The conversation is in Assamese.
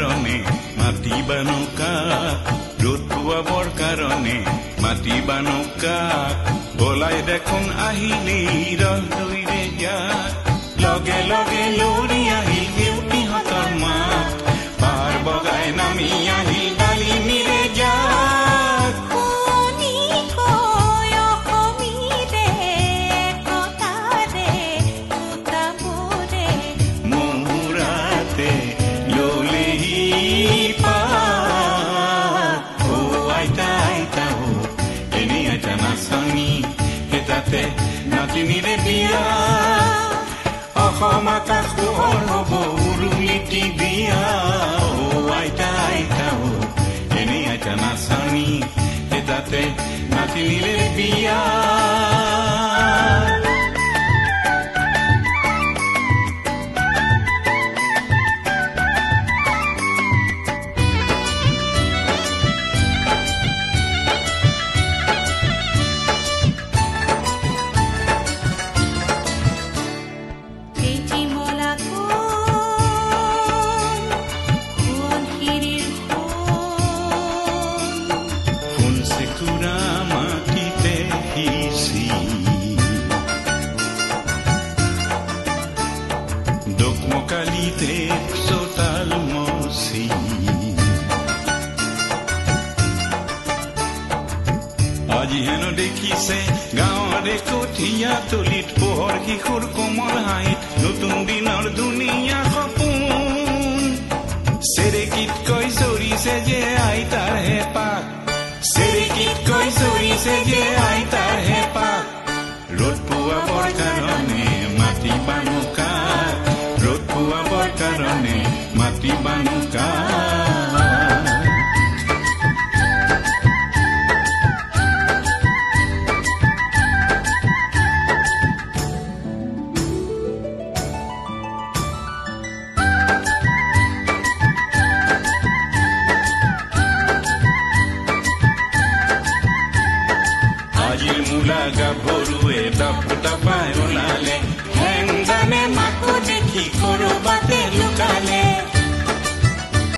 কাৰণে মাতিবানো কাক ৰ'দ পোৱাবৰ কাৰণে মাতিবানো কাক বলাই দেখোন আহিলেই ৰৈৰে যাক লগে লগে লৰি আহিল দেউতিহঁতৰ মাত পাৰ বগাই নামি আহিল ডালিমিৰে যাক মুহুৰাতে ললেহি পাত ও আইতা আইতা ও এনেই আইতা নাচনি তাতে নাতিনিৰে বিয়া অসম আকাশ পোহৰ হ'ব উৰুলিটি বিয়া ও আইতা আইতা ও এনেই আইতা নাচনি তাতে নাতিনিৰে বিয়া আজি হেনো দেখিছে গাঁৱৰে কঠীয়া তলিত পোহৰ শিশুৰ কোমল হাঁহিত নতুন দিনৰ ধুনীয়া সপোন চেৰেকীত কৈ চৰিছে যে আইতাৰ হেঁপাহ চেৰেকীত কৈ চৰিছে যে আইতাৰ হেঁপাহ ৰ'দ পোৱাবৰ কাৰণে মাতিবানো কাক ৰ'দ পোৱাবৰ কাৰণে মাতিবানো কাক গাভৰুৱে দপ দপা